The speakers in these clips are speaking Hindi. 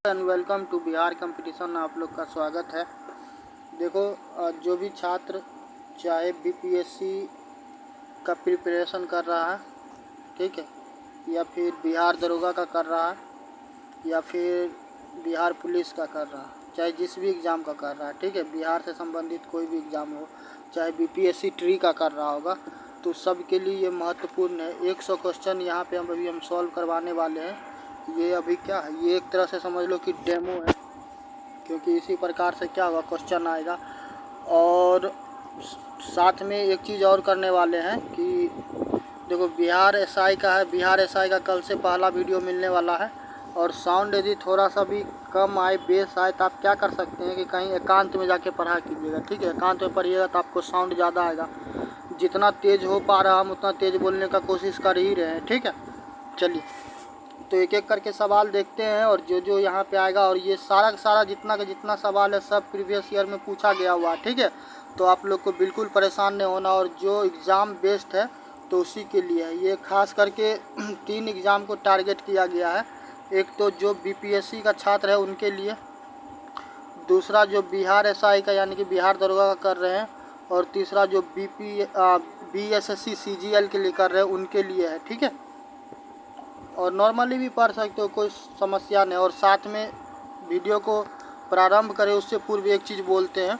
And welcome to Bihar competition. आप लोग का स्वागत है। देखो, जो भी छात्र चाहे बीपीएससी का प्रिपरेशन कर रहा है, ठीक है, या फिर बिहार दरोगा का कर रहा है, या फिर बिहार पुलिस का कर रहा है, चाहे जिस भी एग्ज़ाम का कर रहा है, ठीक है, बिहार से संबंधित कोई भी एग्ज़ाम हो, चाहे बीपीएससी ट्री का कर रहा होगा, तो सब के लिए ये महत्वपूर्ण है। 100 क्वेश्चन यहाँ पे हम सॉल्व करवाने वाले हैं। ये अभी क्या है, ये एक तरह से समझ लो कि डेमो है, क्योंकि इसी प्रकार से क्या होगा, क्वेश्चन आएगा। और साथ में एक चीज़ और करने वाले हैं कि देखो, बिहार एसआई का है, बिहार एसआई का कल से पहला वीडियो मिलने वाला है। और साउंड यदि थोड़ा सा भी कम आए, बेस आए, तो आप क्या कर सकते हैं कि कहीं एकांत में जाके पढ़ा कीजिएगा, ठीक है। एकांत में पढ़िएगा तो आपको साउंड ज़्यादा आएगा। जितना तेज़ हो पा रहा हम उतना तेज़ बोलने का कोशिश कर ही रहे हैं, ठीक है। चलिए, तो एक एक करके सवाल देखते हैं और जो जो यहाँ पे आएगा, और ये सारा का सारा जितना का जितना सवाल है सब प्रीवियस ईयर में पूछा गया हुआ है, ठीक है। तो आप लोग को बिल्कुल परेशान नहीं होना। और जो एग्ज़ाम बेस्ड है तो उसी के लिए है ये, खास करके 3 एग्ज़ाम को टारगेट किया गया है। एक तो जो बीपीएससी का छात्र है उनके लिए, दूसरा जो बिहार एसआई का यानी कि बिहार दरोगा का कर रहे हैं, और तीसरा जो बीएसएससी सीजीएल के लिए कर रहे हैं उनके लिए है, ठीक है। और नॉर्मली भी पढ़ सकते हो, कोई समस्या नहीं। और साथ में वीडियो को प्रारंभ करें उससे पूर्व एक चीज़ बोलते हैं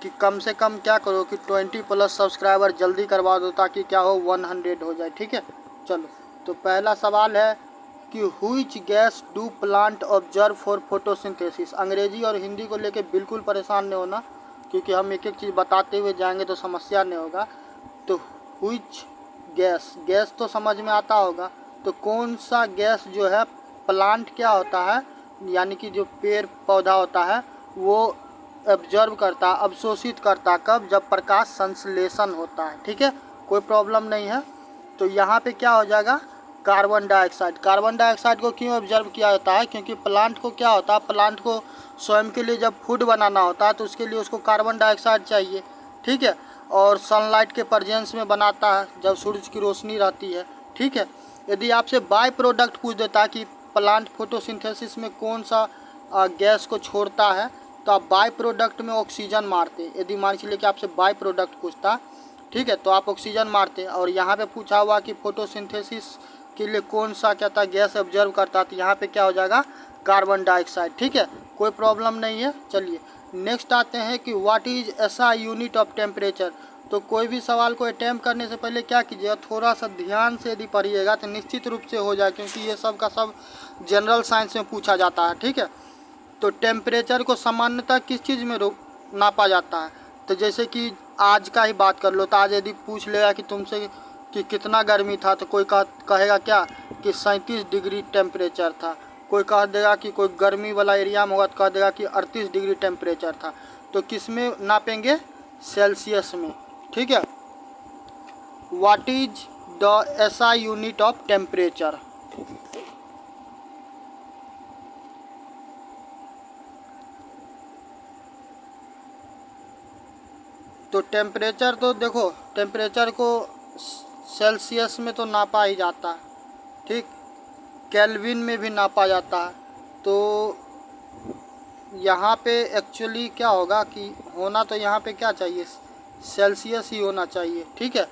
कि कम से कम क्या करो कि 20+ सब्सक्राइबर जल्दी करवा दो, ताकि क्या हो, 100 हो जाए, ठीक है। चलो, तो पहला सवाल है कि which gas do plant observe for photosynthesis. अंग्रेजी और हिंदी को लेके बिल्कुल परेशान नहीं होना, क्योंकि हम एक एक चीज़ बताते हुए जाएंगे तो समस्या नहीं होगा। तो व्हिच गैस, गैस तो समझ में आता होगा, तो कौन सा गैस जो है, प्लांट क्या होता है, यानी कि जो पेड़ पौधा होता है वो ऑब्जर्व करता है, अवशोषित करता, कब, जब प्रकाश संश्लेषण होता है, ठीक है। कोई प्रॉब्लम नहीं है। तो यहाँ पे क्या हो जाएगा, कार्बन डाइऑक्साइड। कार्बन डाइऑक्साइड को क्यों ऑब्जर्व किया जाता है, क्योंकि प्लांट को क्या होता है, प्लांट को स्वयं के लिए जब फूड बनाना होता है तो उसके लिए उसको कार्बन डाइऑक्साइड चाहिए, ठीक है। और सनलाइट के प्रेजेंस में बनाता है जब सूरज की रोशनी रहती है, ठीक है। यदि आपसे बाय प्रोडक्ट पूछ देता है कि प्लांट फोटोसिंथेसिस में कौन सा गैस को छोड़ता है, तो आप बाय प्रोडक्ट में ऑक्सीजन मारते। यदि मान चलिए कि आपसे बाय प्रोडक्ट पूछता, ठीक है, तो आप ऑक्सीजन मारते। और यहाँ पे पूछा हुआ कि फोटोसिंथेसिस के लिए कौन सा क्या था गैस ऑब्जर्व करता, तो यहाँ पे क्या हो जाएगा, कार्बन डाइऑक्साइड, ठीक है। कोई प्रॉब्लम नहीं है। चलिए नेक्स्ट आते हैं कि what is SI unit of temperature. तो कोई भी सवाल को अटैम्प्ट करने से पहले क्या कीजिएगा, थोड़ा सा ध्यान से यदि पढ़िएगा तो निश्चित रूप से हो जाए, क्योंकि ये सब का सब जनरल साइंस में पूछा जाता है, ठीक है। तो टेम्परेचर को सामान्यतः किस चीज़ में नापा जाता है, तो जैसे कि आज का ही बात कर लो, तो आज यदि पूछ लेगा कि तुमसे कि कितना गर्मी था, तो कोई कहेगा क्या कि 37 डिग्री टेम्परेचर था। कोई कह देगा कि कोई गर्मी वाला एरिया में होगा तो कह देगा कि 38 डिग्री टेम्परेचर था। तो किस में नापेंगे, सेल्सियस में, ठीक है। What is the SI unit of temperature. तो टेम्परेचर तो देखो, टेम्परेचर को सेल्सियस में तो नापा ही जाता है, ठीक, केल्विन में भी नापा जाता है। तो यहाँ पे एक्चुअली क्या होगा कि होना तो यहाँ पे क्या चाहिए, सेल्सियस ही होना चाहिए, ठीक है।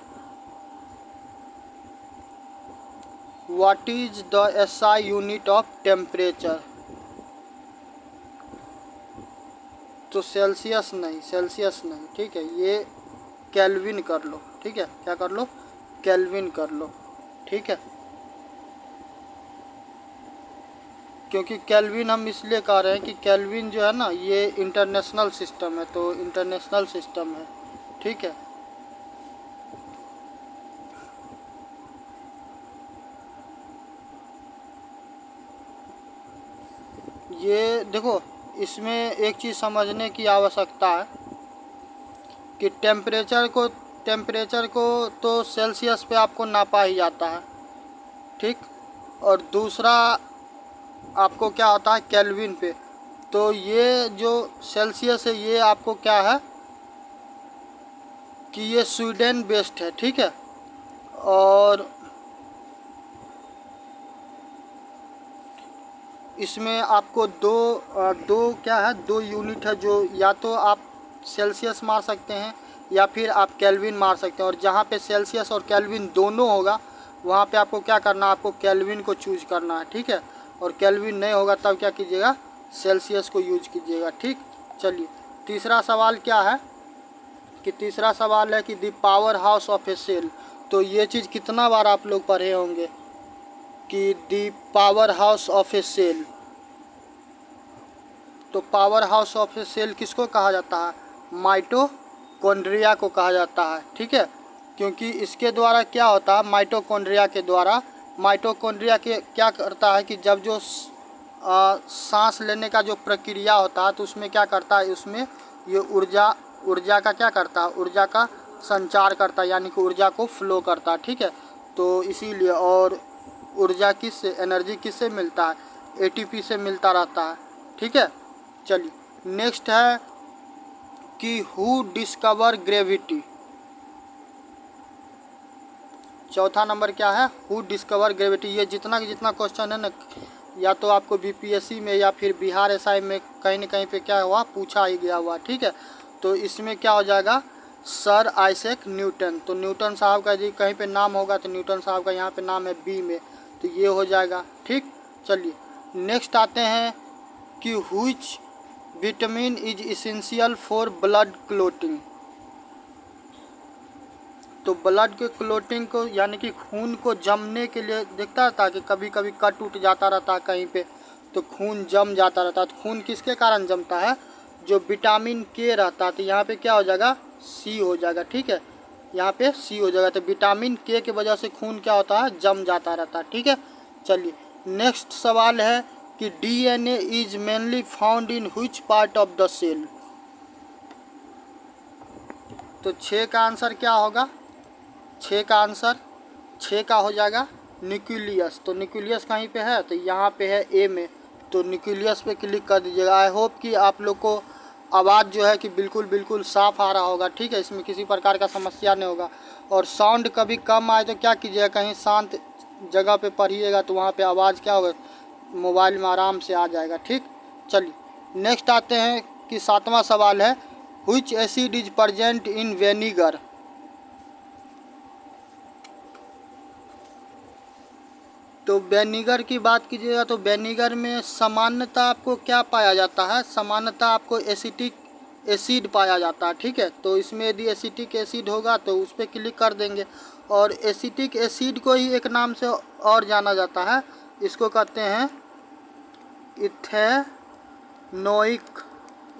What is the SI unit of temperature, तो सेल्सियस नहीं, सेल्सियस नहीं, ठीक है, ये केल्विन कर लो, ठीक है। क्या कर लो, केल्विन कर लो, ठीक है। क्योंकि केल्विन हम इसलिए कह रहे हैं कि केल्विन जो है ना, ये इंटरनेशनल सिस्टम है, तो इंटरनेशनल सिस्टम है, ठीक है। ये देखो, इसमें एक चीज़ समझने की आवश्यकता है कि टेम्परेचर को तो सेल्सियस पे आपको नापा ही जाता है, ठीक। और दूसरा आपको क्या होता है, केल्विन पे। तो ये जो सेल्सियस है ये आपको क्या है कि ये स्वीडन बेस्ड है, ठीक है। और इसमें आपको दो क्या है, 2 यूनिट है, जो या तो आप सेल्सियस मार सकते हैं या फिर आप केल्विन मार सकते हैं। और जहाँ पे सेल्सियस और केल्विन दोनों होगा वहाँ पे आपको क्या करना है, आपको केल्विन को चूज करना है, ठीक है। और केल्विन नहीं होगा तब क्या कीजिएगा, सेल्सियस को यूज कीजिएगा, ठीक। चलिए तीसरा सवाल क्या है कि तीसरा सवाल है कि the power house of a cell. तो ये चीज़ कितना बार आप लोग पढ़े होंगे कि the power house of a cell. तो power house of a cell किसको कहा जाता है, माइटोकॉन्ड्रिया को कहा जाता है, ठीक है। क्योंकि इसके द्वारा क्या होता है, माइटोकॉन्ड्रिया के द्वारा, माइटोकॉन्ड्रिया के क्या करता है कि जब जो सांस लेने का जो प्रक्रिया होता है तो उसमें क्या करता है, उसमें ये ऊर्जा का क्या करता है, ऊर्जा का संचार करता है, यानी कि ऊर्जा को फ्लो करता है, ठीक है। तो इसीलिए, और ऊर्जा किससे, एनर्जी किससे मिलता है, एटीपी से मिलता रहता है, ठीक है। चलिए नेक्स्ट है कि हु डिस्कवर ग्रेविटी। चौथा नंबर क्या है, हु डिस्कवर ग्रेविटी। ये जितना क्वेश्चन है ना, या तो आपको बीपीएससी में या फिर बिहार एसआई में कहीं न कहीं पे क्या हुआ, पूछा ही गया हुआ, ठीक है। तो इसमें क्या हो जाएगा, सर आइजैक न्यूटन। तो न्यूटन साहब का यदि कहीं पे नाम होगा तो न्यूटन साहब का यहाँ पे नाम है बी में, तो ये हो जाएगा, ठीक। चलिए नेक्स्ट आते हैं कि which vitamin is essential for blood clotting. तो ब्लड के क्लोटिंग को, यानी कि खून को जमने के लिए, देखता रहता है कि कभी कभी कट उठ जाता रहता है कहीं पे, तो खून जम जाता रहता है। तो खून किसके कारण जमता है, जो विटामिन के रहता है। तो यहाँ पे क्या हो जाएगा, सी हो जाएगा, ठीक है। यहाँ पे सी हो जाएगा। तो विटामिन के वजह से खून क्या होता है, जम जाता रहता है, ठीक है। चलिए नेक्स्ट सवाल है कि DNA is mainly found in which part of the cell. तो 6 का आंसर क्या होगा, 6 का आंसर 6 का हो जाएगा न्यूक्लियस। तो न्यूक्लियस कहीं पे है, तो यहाँ पे है ए में, तो न्यूक्लियस पे क्लिक कर दीजिएगा। आई होप कि आप लोग को आवाज़ जो है कि बिल्कुल साफ़ आ रहा होगा, ठीक है। इसमें किसी प्रकार का समस्या नहीं होगा। और साउंड कभी कम आए तो क्या कीजिएगा, कहीं शांत जगह पे पढ़िएगा, तो वहाँ पे आवाज़ क्या होगा, मोबाइल में आराम से आ जाएगा, ठीक। चलिए नेक्स्ट आते हैं कि 7वां सवाल है, which acid is present in vinegar. तो वेनिगर की बात कीजिएगा तो वेनिगर में सामान्यतः आपको क्या पाया जाता है, सामान्यतः आपको एसिटिक एसिड पाया जाता है, ठीक है। तो इसमें यदि एसिटिक एसिड होगा तो उस पर क्लिक कर देंगे। और एसिटिक एसिड को ही एक नाम से और जाना जाता है, इसको कहते हैं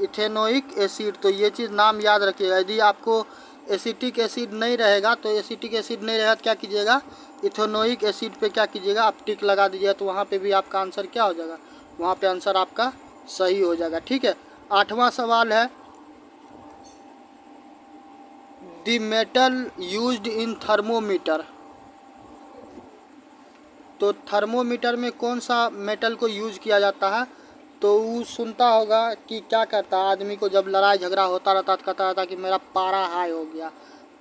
इथेनोइक एसिड। तो ये चीज़ नाम याद रखिएगा। यदि आपको एसिटिक एसिड नहीं रहेगा तो क्या कीजिएगा, इथेनोइक एसिड पे क्या कीजिएगा, आप टिक लगा दीजिएगा, तो वहाँ पे भी आपका आंसर क्या हो जाएगा, वहाँ पे आंसर आपका सही हो जाएगा, ठीक है। 8वां सवाल है, the metal used in thermometer. तो थर्मोमीटर में कौन सा मेटल को यूज किया जाता है। तो वो सुनता होगा कि क्या करता है, आदमी को जब लड़ाई झगड़ा होता रहता है तो कहता रहता है कि मेरा पारा हाई हो गया।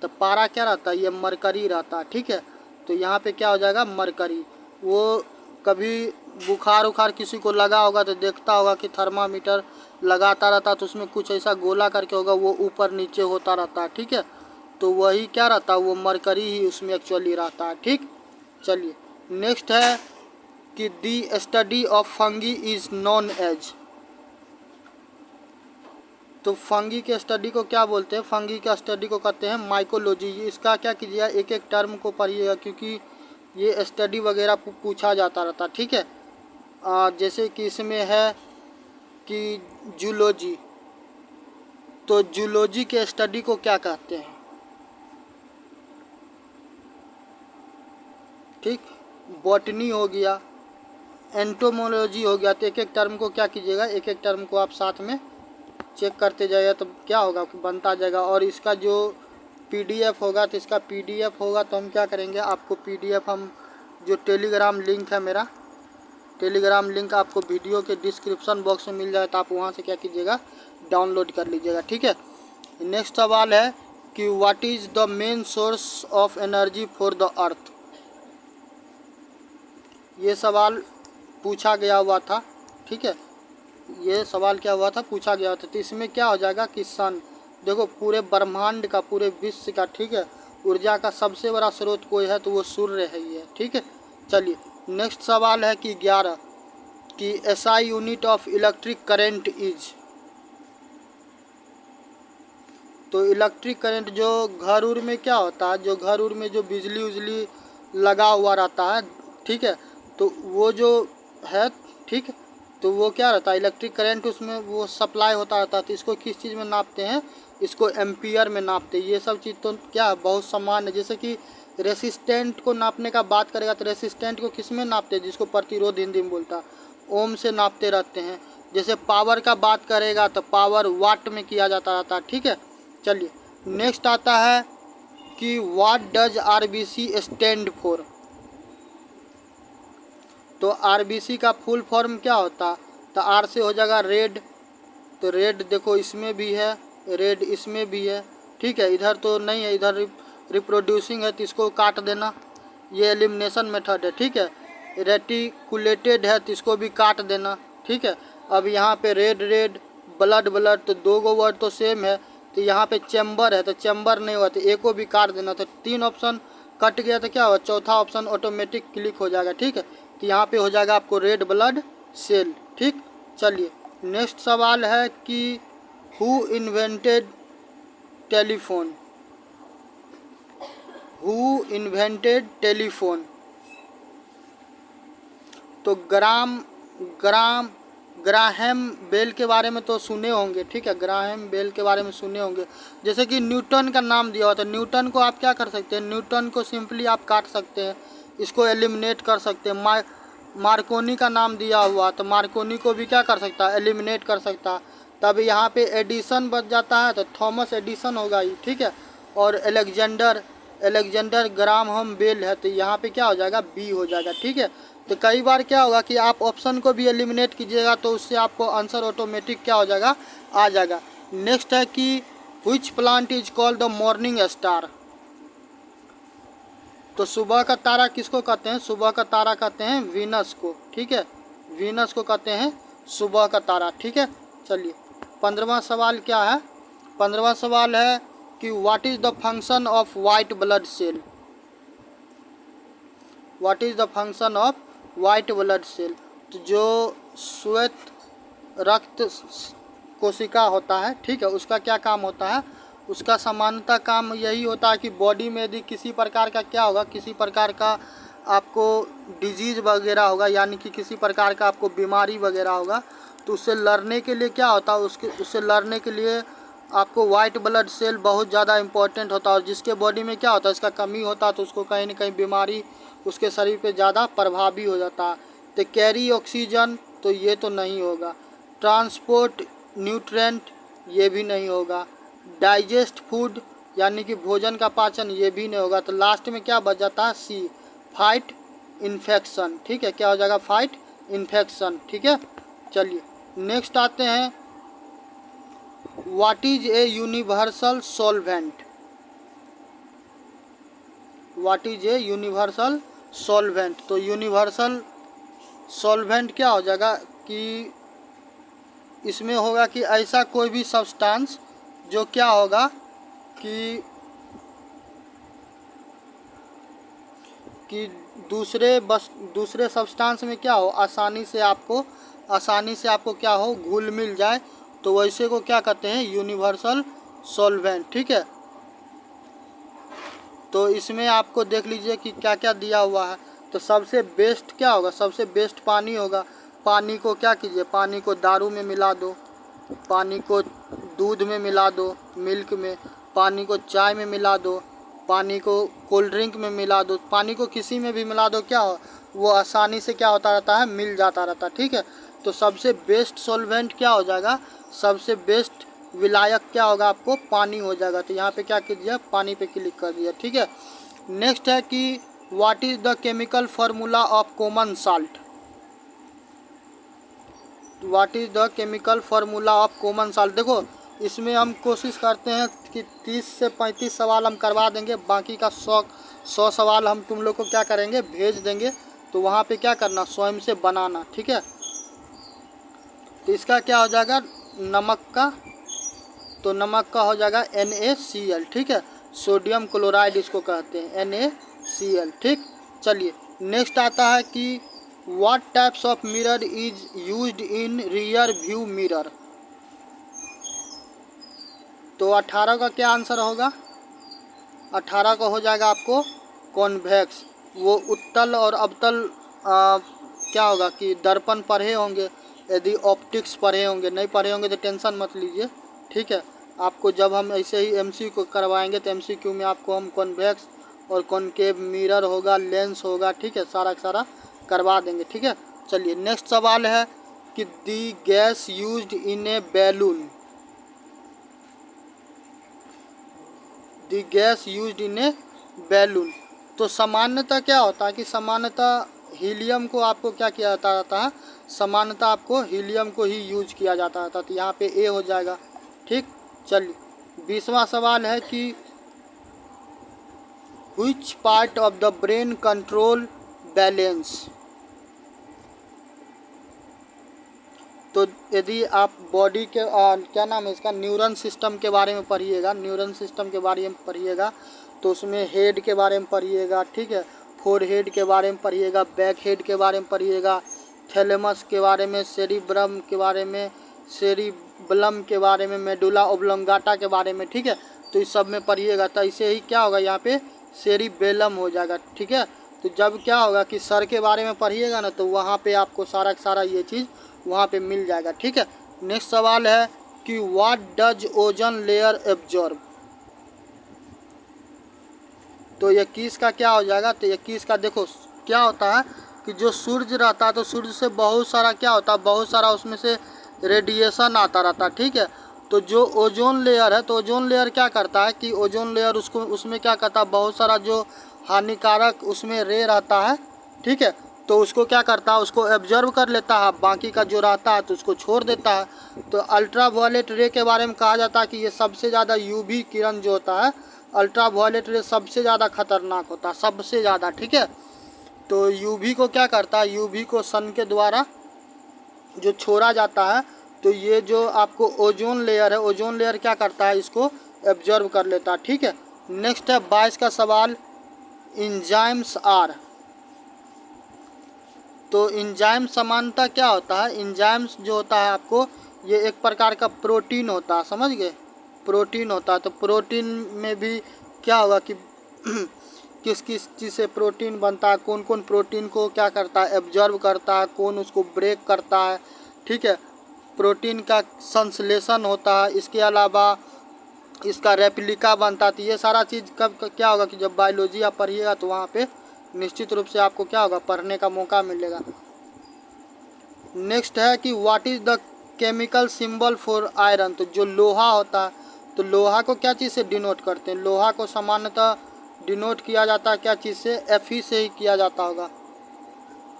तो पारा क्या रहता है, ये मरकरी रहता है, ठीक है। तो यहाँ पे क्या हो जाएगा, मरकरी। वो कभी बुखार उखार किसी को लगा होगा तो देखता होगा कि थर्मामीटर लगाता रहता है, तो उसमें कुछ ऐसा गोला करके होगा, वो ऊपर नीचे होता रहता है, ठीक है। तो वही क्या रहता है, वो मरकरी ही उसमें एक्चुअली रहता है, ठीक। चलिए नेक्स्ट है कि the study of fungi is known as. तो फंगी के स्टडी को क्या बोलते हैं, फंगी के स्टडी को कहते हैं माइकोलॉजी। इसका क्या कीजिएगा, एक एक टर्म को पढ़िएगा, क्योंकि ये स्टडी वगैरह पूछा जाता रहता, ठीक है। जैसे कि इसमें है कि जूलॉजी। तो जूलॉजी के स्टडी को क्या कहते हैं, ठीक। बॉटनी हो गया, एंटोमोलॉजी हो गया। तो एक एक टर्म को क्या कीजिएगा, एक एक टर्म को आप साथ में चेक करते जाइएगा, तो क्या होगा, बनता जाएगा। और इसका जो पीडीएफ होगा, तो इसका पीडीएफ होगा तो हम क्या करेंगे, आपको पीडीएफ हम जो टेलीग्राम लिंक है, मेरा टेलीग्राम लिंक आपको वीडियो के डिस्क्रिप्शन बॉक्स में मिल जाए, तो आप वहाँ से क्या कीजिएगा, डाउनलोड कर लीजिएगा, ठीक है। नेक्स्ट सवाल है कि what is the main source of energy for the earth. ये सवाल पूछा गया हुआ था, ठीक है, ये सवाल क्या हुआ था, पूछा गया था। तो इसमें क्या हो जाएगा कि सन, देखो पूरे ब्रह्मांड का, पूरे विश्व का, ठीक है, ऊर्जा का सबसे बड़ा स्रोत कोई है तो वो सूर्य है ही है, ठीक है। चलिए नेक्स्ट सवाल है कि 11 कि SI unit of electric current is. तो इलेक्ट्रिक करंट जो घर उर में क्या होता है, जो घर उर में जो बिजली उजली लगा हुआ रहता है, ठीक है, तो वो जो है, ठीक है, तो वो क्या रहता है, इलेक्ट्रिक करंट उसमें वो सप्लाई होता रहता है। तो इसको किस चीज़ में नापते हैं, इसको एम्पियर में नापते हैं। ये सब चीज़ तो क्या है, बहुत सामान्य। जैसे कि रेसिस्टेंट को नापने का बात करेगा तो रेसिस्टेंट को किस में नापते हैं, जिसको प्रतिरोध हिंदी में बोलता है, ओम से नापते रहते हैं। जैसे पावर का बात करेगा तो पावर वाट में किया जाता रहता है, ठीक है। चलिए नेक्स्ट आता है कि what does RBC stand for. तो आरबीसी का फुल फॉर्म क्या होता है, तो आर से हो जाएगा रेड, तो रेड देखो इसमें भी है, रेड इसमें भी है, ठीक है। इधर तो नहीं है, इधर रिप्रोड्यूसिंग है तो इसको काट देना, ये एलिमिनेशन मेथड है, ठीक है। रेटिकुलेटेड है तो इसको भी काट देना, ठीक है। अब यहाँ पे रेड रेड, ब्लड ब्लड, तो दो गो वर्ड तो सेम है। तो यहाँ पे चैम्बर है तो चैम्बर नहीं हुआ तो ए को भी काट देना। तो 3 ऑप्शन कट गया तो क्या हुआ, चौथा ऑप्शन ऑटोमेटिक क्लिक हो जाएगा, ठीक है। तो यहाँ पे हो जाएगा आपको रेड ब्लड सेल, ठीक। चलिए नेक्स्ट सवाल है कि who invented telephone. Who invented telephone. तो ग्राहम बेल के बारे में तो सुने होंगे, ठीक है, ग्राहम बेल के बारे में सुने होंगे। जैसे कि न्यूटन का नाम दिया हुआ था, न्यूटन को आप क्या कर सकते हैं, न्यूटन को सिंपली आप काट सकते हैं, इसको एलिमिनेट कर सकते हैं। मार्कोनी का नाम दिया हुआ तो मार्कोनी को भी क्या कर सकता है, एलिमिनेट कर सकता है। तब यहाँ पे एडिसन बच जाता है तो थॉमस एडिसन होगा ही, ठीक है। और एलेक्जेंडर ग्राहम बेल है तो यहाँ पे क्या हो जाएगा, बी हो जाएगा, ठीक है। तो कई बार क्या होगा कि आप ऑप्शन को भी एलिमिनेट कीजिएगा तो उससे आपको आंसर ऑटोमेटिक क्या हो जाएगा, आ जाएगा। नेक्स्ट है कि which plant is called the morning star. तो सुबह का तारा किसको कहते हैं, सुबह का तारा कहते हैं वीनस को, ठीक है, वीनस को कहते हैं सुबह का तारा, ठीक है। चलिए 15वां सवाल क्या है, 15वां सवाल है कि what is the function of white blood cell. What is the function of white blood cell. तो जो श्वेत रक्त कोशिका होता है, ठीक है, उसका क्या काम होता है, उसका सामान्यतः काम यही होता है कि बॉडी में यदि किसी प्रकार का क्या होगा, किसी प्रकार का आपको डिजीज़ वगैरह होगा, यानी कि किसी प्रकार का आपको बीमारी वगैरह होगा, तो उससे लड़ने के लिए क्या होता है, उससे लड़ने के लिए आपको वाइट ब्लड सेल बहुत ज़्यादा इम्पोर्टेंट होता है। और जिसके बॉडी में क्या होता है, इसका कमी होता है तो उसको कहीं ना कहीं बीमारी उसके शरीर पे ज़्यादा प्रभावी हो जाता है। तो कैरी ऑक्सीजन, तो ये तो नहीं होगा। ट्रांसपोर्ट न्यूट्रेंट, ये भी नहीं होगा। डाइजेस्ट फूड, यानी कि भोजन का पाचन, ये भी नहीं होगा। तो लास्ट में क्या बच जाता है, सी, फाइट इन्फेक्शन, ठीक है, क्या हो जाएगा, फाइट इन्फेक्शन, ठीक है। चलिए नेक्स्ट आते हैं, what is a universal solvent. What is a universal solvent. तो यूनिवर्सल सॉल्वेंट क्या हो जाएगा कि इसमें होगा कि ऐसा कोई भी सब्सटेंस जो क्या होगा कि दूसरे सब्सटेंस में क्या हो, आसानी से आपको क्या हो, घुल मिल जाए, तो वैसे को क्या कहते हैं, यूनिवर्सल सॉल्वेंट, ठीक है। तो इसमें आपको देख लीजिए कि क्या क्या दिया हुआ है। तो सबसे बेस्ट क्या होगा, सबसे बेस्ट पानी होगा। पानी को क्या कीजिए, पानी को दारू में मिला दो, पानी को दूध में मिला दो, मिल्क में, पानी को चाय में मिला दो, पानी को कोल्ड ड्रिंक में मिला दो, पानी को किसी में भी मिला दो, क्या हो, वो आसानी से क्या होता रहता है, मिल जाता रहता है, ठीक है। तो सबसे बेस्ट सॉल्वेंट क्या हो जाएगा, सबसे बेस्ट विलायक क्या होगा, आपको पानी हो जाएगा। तो यहाँ पे क्या कीजिए, पानी पे क्लिक कर दिया, ठीक है। नेक्स्ट है कि what is the chemical formula of common salt. What is the chemical formula of common salt. देखो इसमें हम कोशिश करते हैं कि 30 से 35 सवाल हम करवा देंगे, बाकी का 100 सवाल हम तुम लोग को क्या करेंगे, भेज देंगे। तो वहाँ पे क्या करना, स्वयं से बनाना, ठीक है। तो इसका क्या हो जाएगा नमक का, तो नमक का हो जाएगा NaCl, ठीक है। सोडियम क्लोराइड इसको कहते हैं NaCl, ठीक। चलिए नेक्स्ट आता है कि what types of mirror is used in rear view mirror. तो 18 का क्या आंसर होगा? 18 का हो जाएगा आपको कॉन्वेक्स। वो उत्तल और अवतल क्या होगा कि दर्पण पढ़े होंगे, यदि ऑप्टिक्स पढ़े होंगे, नहीं पढ़े होंगे तो टेंशन मत लीजिए, ठीक है। आपको जब हम ऐसे ही MCQ करवाएंगे तो MCQ में आपको हम कॉन्वेक्स और कॉनकेव मिरर होगा, लेंस होगा, ठीक है, सारा सारा करवा देंगे, ठीक है। चलिए नेक्स्ट सवाल है कि the gas used in a balloon, the gas used in a balloon. तो सामान्यतः क्या होता है कि सामान्यतः हीलियम को आपको क्या किया जाता है, सामान्यतः आपको हीलियम को ही यूज किया जाता था। तो यहाँ पे ए हो जाएगा, ठीक। चलिए 20वां सवाल है कि which part of the brain control balance. तो यदि आप बॉडी के क्या नाम है इसका, न्यूरन सिस्टम के बारे में पढ़िएगा, न्यूरन सिस्टम के बारे में पढ़िएगा तो उसमें हेड के बारे में पढ़िएगा, ठीक है, फोर हेड के बारे में पढ़िएगा, बैक हेड के बारे में पढ़िएगा, थैलेमस के बारे में, सेरिब्रम के बारे में, सेरिबलम के बारे में, मेडुला ओब्लोंगाटा के बारे में, ठीक है। तो इस सब में पढ़िएगा। तो ऐसे ही क्या होगा यहाँ पे सेरिबेलम हो जाएगा, ठीक है। तो जब क्या होगा कि सर के बारे में पढ़िएगा ना तो वहाँ पे आपको सारा सारा ये चीज़ वहाँ पे मिल जाएगा, ठीक है। नेक्स्ट सवाल है कि what does ozone layer absorb. तो 21 का क्या हो जाएगा? तो 21 का देखो क्या होता है कि जो सूर्य रहता है तो सूर्य से बहुत सारा क्या होता है, बहुत सारा उसमें से रेडिएशन आता रहता है, ठीक है। तो जो ओजोन लेयर है तो ओजोन लेयर क्या करता है कि ओजोन लेयर उसको उसमें क्या करता है, बहुत सारा जो हानिकारक उसमें रे रहता है, ठीक है, तो उसको क्या करता है, उसको एब्जर्व कर लेता है, बाकी का जो रहता है तो उसको छोड़ देता है। तो अल्ट्रा वायलेट रे के बारे में कहा जाता है कि ये सबसे ज़्यादा UV किरण जो होता है, अल्ट्रा वायलेट रे सबसे ज़्यादा खतरनाक होता है, सबसे ज़्यादा, ठीक है। तो UV को क्या करता है, UV को सन के द्वारा जो छोड़ा जाता है, तो ये जो आपको ओजोन लेयर है, ओजोन लेयर क्या करता है, इसको एब्जर्व कर लेता है, ठीक है। नेक्स्ट है 22 का सवाल, इंजाइम्स आर। तो इंजाइम समानता क्या होता है, इंजाइम्स जो होता है आपको ये एक प्रकार का प्रोटीन होता है, समझ गए, प्रोटीन होता है। तो प्रोटीन में भी क्या होगा कि किस किस चीज़ से प्रोटीन बनता है, कौन कौन प्रोटीन को क्या करता है, एब्जर्व करता है, कौन उसको ब्रेक करता है, ठीक है। प्रोटीन का संश्लेषण होता है, इसके अलावा इसका रेप्लिका बनता है। तो ये सारा चीज़ कब क्या होगा कि जब बायोलॉजी आप पढ़िएगा तो वहाँ पे निश्चित रूप से आपको क्या होगा, पढ़ने का मौका मिलेगा। नेक्स्ट है कि what is the chemical symbol for iron. तो जो लोहा होता है तो लोहा को क्या चीज़ से डिनोट करते हैं, लोहा को सामान्यतः डिनोट किया जाता है क्या चीज़ से, Fe से ही किया जाता होगा।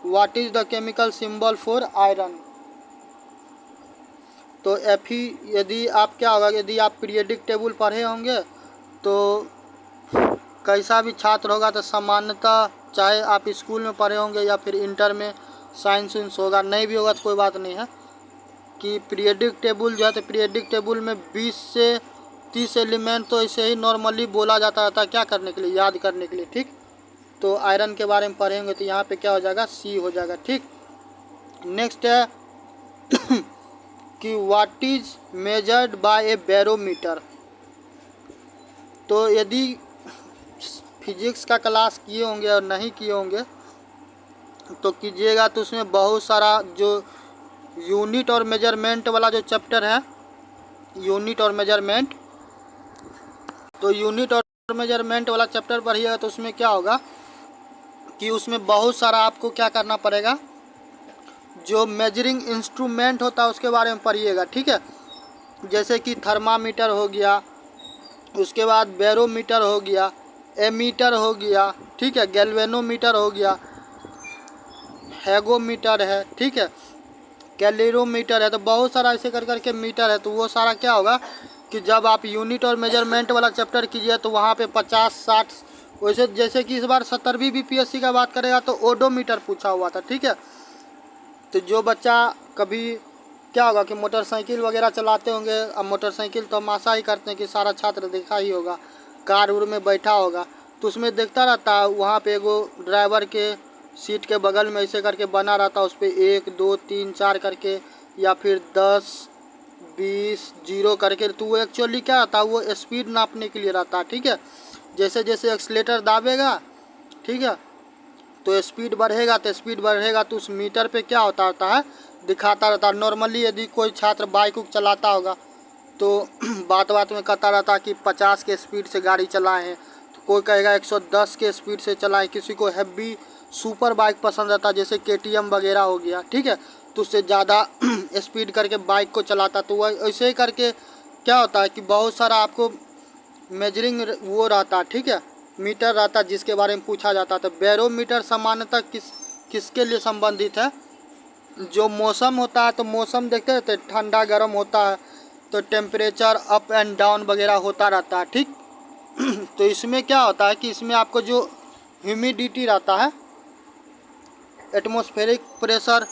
What is the chemical symbol for iron. तो Fe यदि आप क्या होगा, यदि आप पीरियडिक टेबल पढ़े होंगे तो कैसा भी छात्र होगा तो सामान्यतः चाहे आप स्कूल में पढ़े होंगे या फिर इंटर में साइंस वाइंस होगा, नहीं भी होगा तो कोई बात नहीं है, कि पीरियडिक टेबल जो है तो पीरियडिक टेबल में 20 से 30 एलिमेंट तो ऐसे ही नॉर्मली बोला जाता था, क्या करने के लिए, याद करने के लिए, ठीक। तो आयरन के बारे में पढ़ेंगे तो यहाँ पे क्या हो जाएगा, C हो जाएगा, ठीक। नेक्स्ट है कि what is measured by A barometer. तो यदि फिजिक्स का क्लास किए होंगे और नहीं किए होंगे तो कीजिएगा, तो उसमें बहुत सारा जो यूनिट और मेजरमेंट वाला जो चैप्टर है, यूनिट और मेजरमेंट, तो यूनिट और मेजरमेंट वाला चैप्टर पढ़िएगा तो उसमें क्या होगा कि उसमें बहुत सारा आपको क्या करना पड़ेगा, जो मेजरिंग इंस्ट्रूमेंट होता है उसके बारे में पढ़िएगा, ठीक है। जैसे कि थर्मामीटर हो गया, उसके बाद बैरोमीटर हो गया, एमीटर हो गया, ठीक है, गैल्वेनोमीटर हो गया, हैगोमीटर है, ठीक है, कैलोरीमीटर है। तो बहुत सारा ऐसे कर करके मीटर है। तो वो सारा क्या होगा कि जब आप यूनिट और मेजरमेंट वाला चैप्टर कीजिए तो वहाँ पे 50-60, वैसे जैसे कि इस बार 70वीं BPSC का बात करेगा तो ओडोमीटर पूछा हुआ था, ठीक है। तो जो बच्चा कभी क्या होगा कि मोटरसाइकिल वगैरह चलाते होंगे। अब मोटरसाइकिल तो हम आशा ही करते हैं कि सारा छात्र देखा ही होगा, कार उर में बैठा होगा तो उसमें देखता रहता है, वहाँ पे एगो ड्राइवर के सीट के बगल में ऐसे करके बना रहता है, उस पर 1 2 3 4 करके या फिर 10 20 0 करके। तो वो एक्चुअली क्या रहता है, वो स्पीड नापने के लिए रहता है, ठीक है। जैसे जैसे एक्सीलेटर दाबेगा, ठीक है, तो स्पीड बढ़ेगा तो उस मीटर पे क्या होता है दिखाता रहता है। नॉर्मली यदि कोई छात्र बाइक उक चलाता होगा तो बात बात में कहता रहता है कि 50 के स्पीड से गाड़ी चलाएं हैं, तो कोई कहेगा 110 के स्पीड से चलाएं। किसी को हैवी सुपर बाइक पसंद रहता है जैसे KTM वगैरह हो गया, ठीक है, तो उससे ज़्यादा स्पीड करके बाइक को चलाता। तो वह ऐसे ही करके क्या होता है कि बहुत सारा आपको मेजरिंग वो रहता है, ठीक है, मीटर रहता है जिसके बारे में पूछा जाता है। तो बैरोमीटर सामान्यतः किसके लिए संबंधित है, जो मौसम होता है तो मौसम देखते रहते हैं, ठंडा गर्म होता है तो टेम्परेचर अप एंड डाउन वगैरह होता रहता है, ठीक। तो इसमें क्या होता है कि इसमें आपको जो ह्यूमिडिटी रहता है, एटमॉस्फेरिक प्रेशर,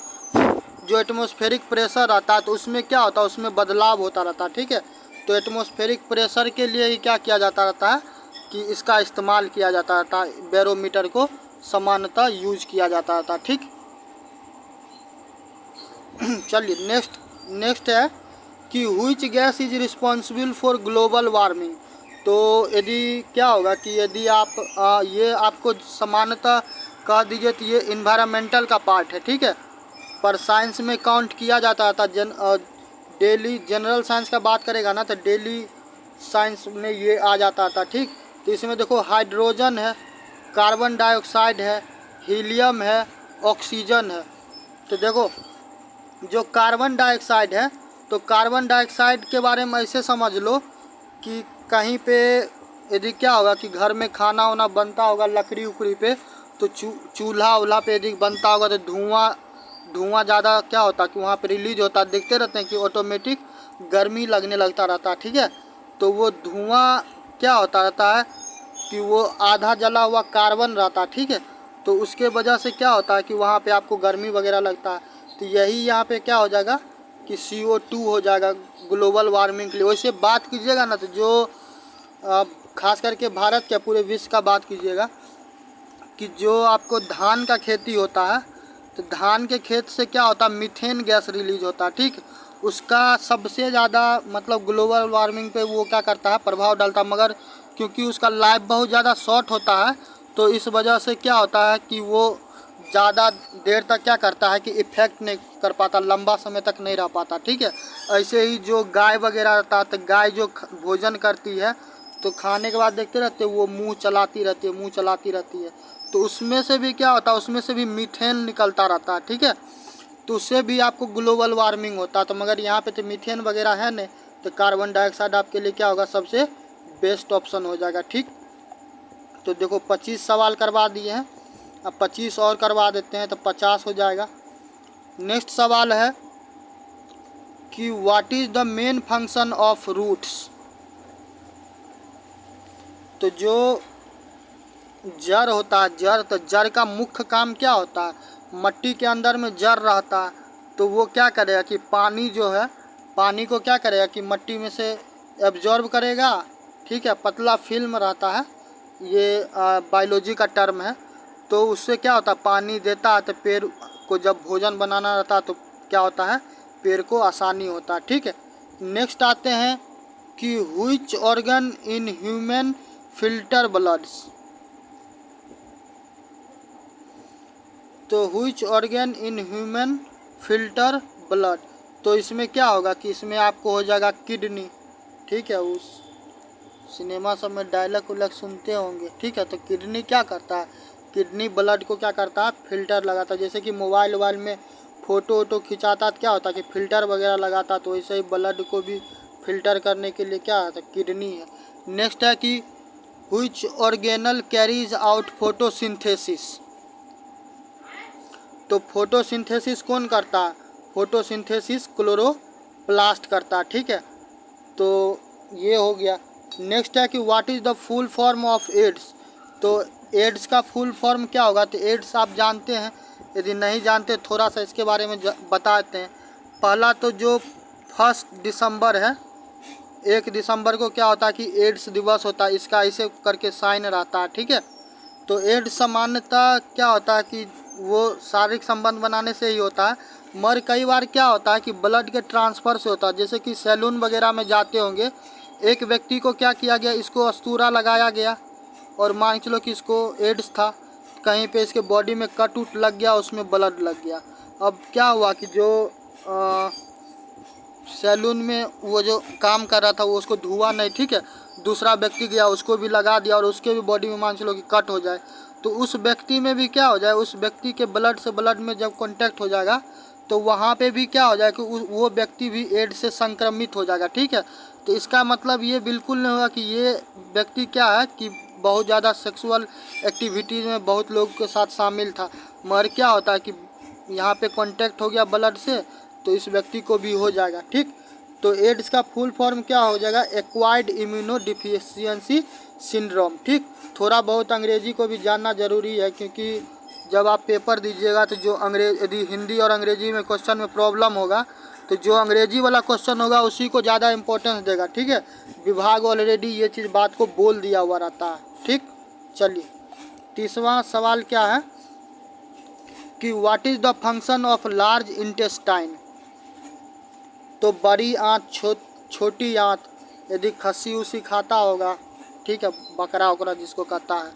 जो एटमॉस्फेरिक प्रेशर रहता है तो उसमें क्या होता है, उसमें बदलाव होता रहता है, ठीक है। तो एटमॉस्फेरिक प्रेशर के लिए ही क्या किया जाता रहता है कि इसका इस्तेमाल किया जाता रहता है, बैरोमीटर को सामान्यतः यूज किया जाता रहता है, ठीक। चलिए नेक्स्ट है कि which gas is responsible for global warming. तो यदि क्या होगा कि यदि आप ये आपको सामान्यतः कह दीजिए तो ये इन्वायरमेंटल का पार्ट है, ठीक है, पर साइंस में काउंट किया जाता था। डेली जनरल साइंस का बात करेगा ना तो डेली साइंस में ये आ जाता था, ठीक। तो इसमें देखो हाइड्रोजन है, कार्बन डाइऑक्साइड है, हीलियम है, ऑक्सीजन है। तो देखो जो कार्बन डाइऑक्साइड है, तो कार्बन डाइऑक्साइड के बारे में ऐसे समझ लो कि कहीं पे यदि क्या होगा कि घर में खाना वाना बनता होगा लकड़ी उकड़ी पे, तो चूल्हा उल्हा पे यदि बनता होगा तो धुआं ज़्यादा क्या होता है कि वहाँ पे रिलीज होता है। देखते रहते हैं कि ऑटोमेटिक गर्मी लगने लगता रहता है, ठीक है। तो वो धुआं क्या होता रहता है कि वो आधा जला हुआ कार्बन रहता है, ठीक है। तो उसके वजह से क्या होता है कि वहाँ पे आपको गर्मी वगैरह लगता है। तो यही यहाँ पे क्या हो जाएगा कि CO2 हो जाएगा ग्लोबल वार्मिंग के लिए। वैसे बात कीजिएगा ना तो जो खास करके भारत के पूरे विश्व का बात कीजिएगा कि जो आपको धान का खेती होता है तो धान के खेत से क्या होता है मीथेन गैस रिलीज होता है, ठीक। उसका सबसे ज़्यादा मतलब ग्लोबल वार्मिंग पे वो क्या करता है प्रभाव डालता है, मगर क्योंकि उसका लाइफ बहुत ज़्यादा शॉर्ट होता है तो इस वजह से क्या होता है कि वो ज़्यादा देर तक क्या करता है कि इफ़ेक्ट नहीं कर पाता, लंबा समय तक नहीं रह पाता, ठीक है। ऐसे ही जो गाय वगैरह रहता है तो गाय जो भोजन करती है तो खाने के बाद देखते रहते वो मुंह चलाती रहती है, तो उसमें से भी क्या होता है, उसमें से भी मीथेन निकलता रहता है, ठीक है। तो उससे भी आपको ग्लोबल वार्मिंग होता है। तो मगर यहाँ पे तो मीथेन वगैरह है नहीं, तो कार्बन डाइऑक्साइड आपके लिए क्या होगा सबसे बेस्ट ऑप्शन हो जाएगा, ठीक। तो देखो 25 सवाल करवा दिए हैं, अब 25 और करवा देते हैं तो 50 हो जाएगा। नेक्स्ट सवाल है कि what is the main function of roots. तो जो जड़ होता है, तो जड़ का मुख्य काम क्या होता है, मट्टी के अंदर में जड़ रहता है तो वो क्या करेगा कि पानी जो है, पानी को क्या करेगा कि मट्टी में से एब्जॉर्ब करेगा, ठीक है। पतला फिल्म रहता है, ये बायोलॉजी का टर्म है। तो उससे क्या होता है पानी देता है तो पेड़ को जब भोजन बनाना रहता है तो क्या होता है पेड़ को आसानी होता है, ठीक है। नेक्स्ट आते हैं कि which organ in human filter bloods. तो which organ in human filter blood. तो इसमें क्या होगा कि इसमें आपको हो जाएगा किडनी, ठीक है। उस सिनेमा सब में डायलॉग उलग सुनते होंगे, ठीक है। तो किडनी क्या करता है, किडनी ब्लड को क्या करता है फिल्टर लगाता है। जैसे कि मोबाइल वोबाइल में फ़ोटो वोटो खिंचाता तो क्या होता है कि फ़िल्टर वगैरह लगाता, तो वैसे ही ब्लड को भी फिल्टर करने के लिए क्या आता है किडनी है। नेक्स्ट है कि which organelle carries out photosynthesis. तो फोटोसिंथेसिस कौन करता है, फोटोसिंथेसिस क्लोरोप्लास्ट करता है, ठीक है। तो ये हो गया। नेक्स्ट है कि what is the full form of AIDS. तो एड्स का फुल फॉर्म क्या होगा, तो एड्स आप जानते हैं, यदि नहीं जानते थोड़ा सा इसके बारे में बताते हैं। पहला तो जो 1 दिसंबर है, 1 दिसंबर को क्या होता है कि एड्स दिवस होता है, इसका ऐसे करके साइन रहता है, ठीक है। तो एड्स सामान्यतः क्या होता है कि वो शारीरिक संबंध बनाने से ही होता है, मगर कई बार क्या होता है कि ब्लड के ट्रांसफ़र से होता है। जैसे कि सैलून वगैरह में जाते होंगे, एक व्यक्ति को क्या किया गया, इसको अस्तूरा लगाया गया और मान के चलो कि इसको एड्स था, कहीं पे इसके बॉडी में कट उट लग गया, उसमें ब्लड लग गया। अब क्या हुआ कि जो सैलून में वो जो काम कर रहा था वो उसको धुआ नहीं, ठीक है, दूसरा व्यक्ति गया उसको भी लगा दिया और उसके भी बॉडी में मान चलो कि कट हो जाए, तो उस व्यक्ति में भी क्या हो जाए, उस व्यक्ति के ब्लड से ब्लड में जब कांटेक्ट हो जाएगा तो वहाँ पे भी क्या हो जाए कि वो व्यक्ति भी एड्स से संक्रमित हो जाएगा, ठीक है। तो इसका मतलब ये बिल्कुल नहीं होगा कि ये व्यक्ति क्या है कि बहुत ज़्यादा सेक्सुअल एक्टिविटीज़ में बहुत लोगों के साथ शामिल था, मगर क्या होता है कि यहाँ पे कांटेक्ट हो गया ब्लड से तो इस व्यक्ति को भी हो जाएगा, ठीक। तो एड्स का फुल फॉर्म क्या हो जाएगा, एक्वायर्ड इम्यूनो डिफिशियंसी सिंड्रोम, ठीक। थोड़ा बहुत अंग्रेजी को भी जानना ज़रूरी है, क्योंकि जब आप पेपर दीजिएगा तो जो यदि हिंदी और अंग्रेजी में क्वेश्चन में प्रॉब्लम होगा तो जो अंग्रेजी वाला क्वेश्चन होगा उसी को ज़्यादा इंपॉर्टेंस देगा, ठीक है। विभाग ऑलरेडी ये चीज़ बात को बोल दिया हुआ रहता है, ठीक। चलिए, तीसरा सवाल क्या है कि what is the function of large intestine. तो बड़ी आंत, छोटी आंत, यदि खस्सी उसी खाता होगा, ठीक है, बकरा वकरा जिसको कहता है,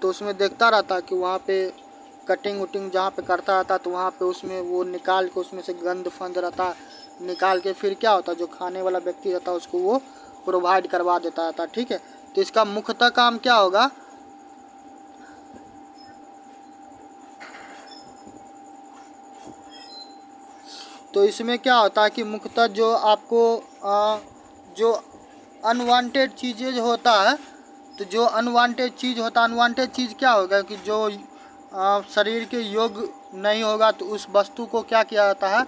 तो उसमें देखता रहता है कि वहाँ पे कटिंग वटिंग जहाँ पे करता रहता है तो वहाँ पे उसमें वो निकाल के उसमें से गंद फंद रहता है, निकाल के फिर क्या होता है जो खाने वाला व्यक्ति रहता है उसको वो प्रोवाइड करवा देता रहता है, ठीक है। तो इसका मुख्यतः काम क्या होगा, तो इसमें क्या होता है कि मुख्यतः जो आपको जो अनवांटेड चीज़ें जो होता है, तो जो अनवांटेड चीज़ होता है, अनवांटेड चीज़ क्या होगा कि जो शरीर के योग्य नहीं होगा तो उस वस्तु को क्या किया जाता है,